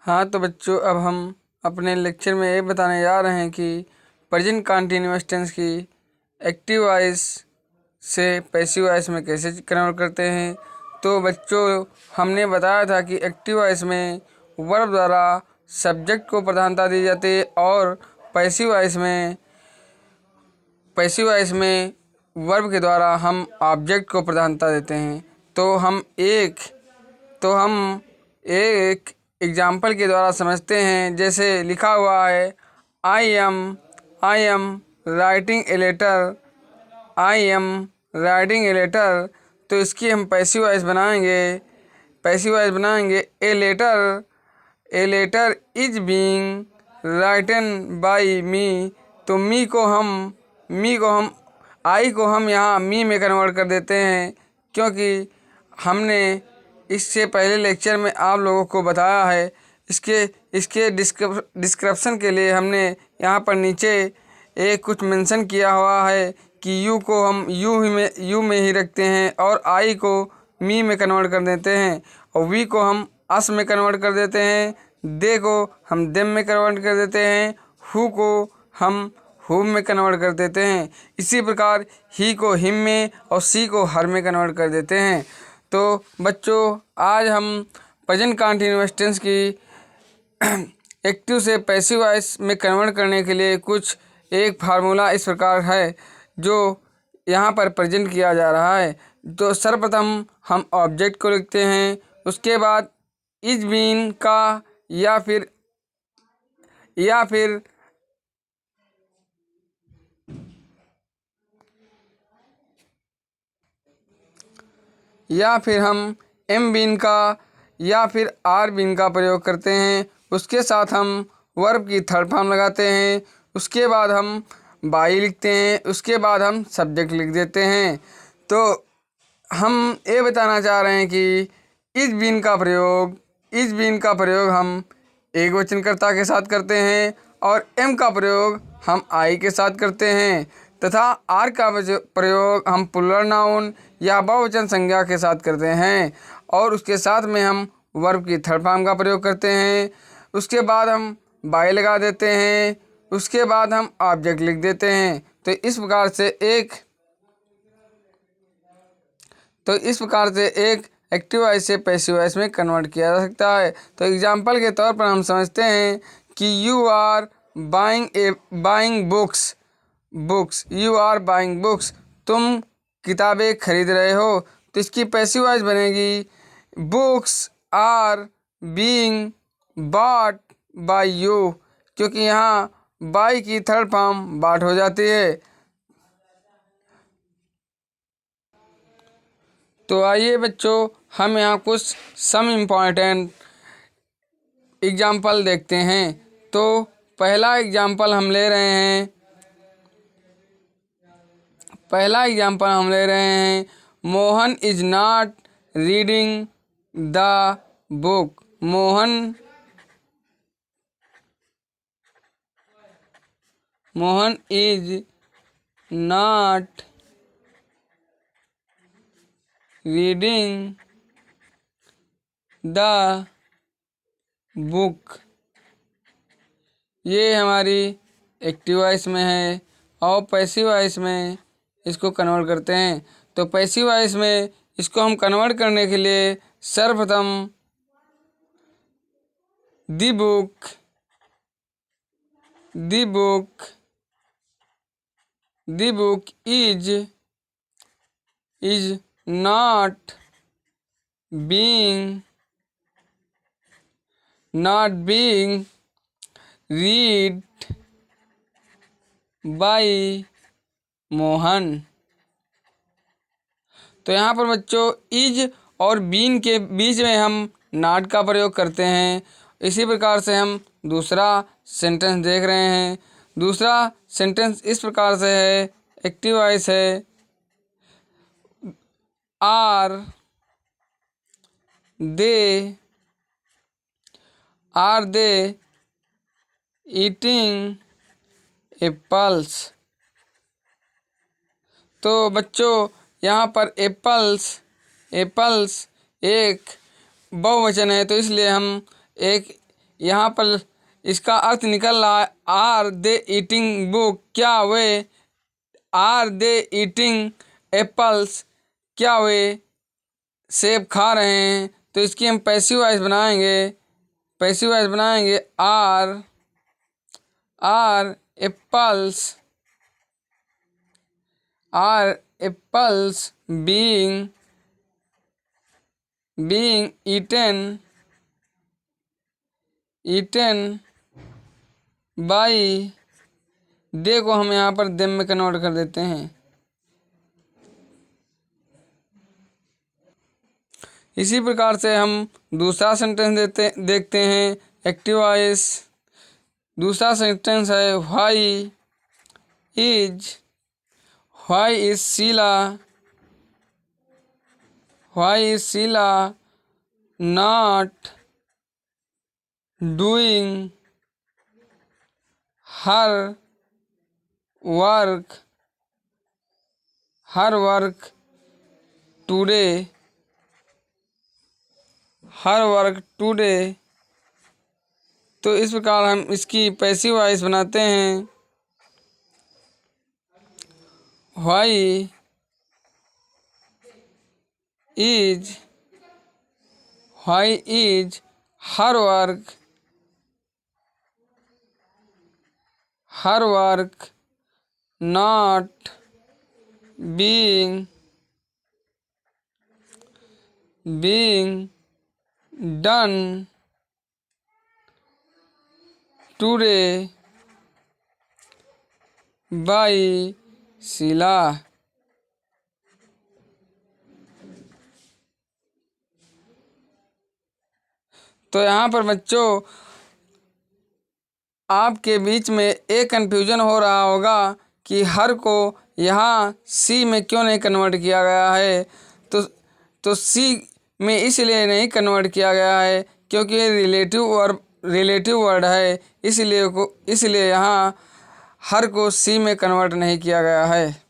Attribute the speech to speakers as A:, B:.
A: हाँ तो बच्चों, अब हम अपने लेक्चर में ये बताने जा रहे हैं कि प्रेजेंट कंटिन्यूअस टेंस की एक्टिव वॉइस से पैसिव वॉइस में कैसे कन्वर्ट करते हैं। तो बच्चों, हमने बताया था कि एक्टिव वॉइस में वर्ब द्वारा सब्जेक्ट को प्रधानता दी जाती है और पैसिव वॉइस में वर्ब के द्वारा हम ऑब्जेक्ट को प्रधानता देते हैं। तो हम एक एग्जाम्पल के द्वारा समझते हैं। जैसे लिखा हुआ है, I am writing a letter. I am writing a letter. तो इसकी हम पैसिव वॉइस बनाएंगे। A letter is being written by me. तो मी को हम आई को हम यहाँ मी में कन्वर्ट कर देते हैं, क्योंकि हमने इससे पहले लेक्चर में आप लोगों को बताया है। इसके डिस्क्रिप्शन के लिए हमने यहाँ पर नीचे एक कुछ मेंशन किया हुआ है कि यू को हम यू में ही रखते हैं और आई को मी में कन्वर्ट कर देते हैं और वी को हम अस में कन्वर्ट कर देते हैं। दे को हम देम में कन्वर्ट कर देते हैं। हु को हम हुम में कन्वर्ट कर देते हैं। इसी प्रकार ही को हिम में और सी को हर में कन्वर्ट कर देते हैं। तो बच्चों, आज हम प्रेजेंट कंटिन्यूअस टेंस की एक्टिव से पैसिव वॉइस में कन्वर्ट करने के लिए एक फार्मूला इस प्रकार है जो यहाँ पर प्रेजेंट किया जा रहा है। तो सर्वप्रथम हम ऑब्जेक्ट को लिखते हैं, उसके बाद इज बीन का या फिर हम एम बीन का या फिर आर बीन का प्रयोग करते हैं। उसके साथ हम वर्ब की थर्ड फॉर्म लगाते हैं। उसके बाद हम बाई लिखते हैं। उसके बाद हम सब्जेक्ट लिख देते हैं। तो हम ये बताना चाह रहे हैं कि इज बीन का प्रयोग हम एक वचनकर्ता के साथ करते हैं और एम का प्रयोग हम आई के साथ करते हैं तथा आर का प्रयोग हम प्लुरल नाउन या बहुवचन संज्ञा के साथ करते हैं और उसके साथ में हम वर्ब की थर्ड फॉर्म का प्रयोग करते हैं। उसके बाद हम बाय लगा देते हैं। उसके बाद हम ऑब्जेक्ट लिख देते हैं। तो इस प्रकार से एक एक्टिव वॉइस से पैसिव वॉइस में कन्वर्ट किया जा सकता है। तो एग्जाम्पल के तौर पर हम समझते हैं कि यू आर बाइंग बुक्स। तुम किताबें खरीद रहे हो। तो इसकी पैसिव वॉइस बनेगी, books are being bought by you, क्योंकि यहाँ बाय की थर्ड फॉर्म बॉट हो जाती है। तो आइए बच्चों, हम यहाँ कुछ सम इम्पॉर्टेंट एग्जाम्पल देखते हैं। तो पहला एग्जाम्पल हम ले रहे हैं, Mohan is not reading the book. Mohan is not reading the book. ये हमारी एक्टिव वॉइस में है और पैसिव वॉइस में इसको कन्वर्ट करते हैं। तो पैसिव वॉइस में इसको हम कन्वर्ट करने के लिए सर्वप्रथम the book is not being read by Mohan. तो यहाँ पर बच्चों, इज और बीन के बीच में हम नॉट का प्रयोग करते हैं। इसी प्रकार से हम दूसरा सेंटेंस देख रहे हैं। दूसरा सेंटेंस इस प्रकार से है, एक्टिव वॉइस है, आर दे ईटिंग एप्पल्स। तो बच्चों, यहाँ पर एप्पल्स एक बहुवचन है, तो इसलिए हम एक यहाँ पर इसका अर्थ निकल रहा है आर दे ईटिंग बुक, क्या वे आर दे ईटिंग एप्पल्स, क्या वे सेब खा रहे हैं। तो इसकी हम पैसिव वॉइस बनाएंगे are apples being eaten by, they को हम यहाँ पर देम में कन्वर्ट कर देते हैं। इसी प्रकार से हम दूसरा सेंटेंस देखते हैं एक्टिव वॉइस। दूसरा सेंटेंस है why is Sheela not doing her work today. तो इस प्रकार हम इसकी पैसिव वॉइस बनाते हैं why is her work not being done today by Sheela. तो यहाँ पर बच्चों आपके बीच में एक कन्फ्यूजन हो रहा होगा कि हर को यहाँ सी में क्यों नहीं कन्वर्ट किया गया है। तो सी में इसलिए नहीं कन्वर्ट किया गया है क्योंकि रिलेटिव वर्ड है, इसलिए यहाँ हर को सी में कन्वर्ट नहीं किया गया है।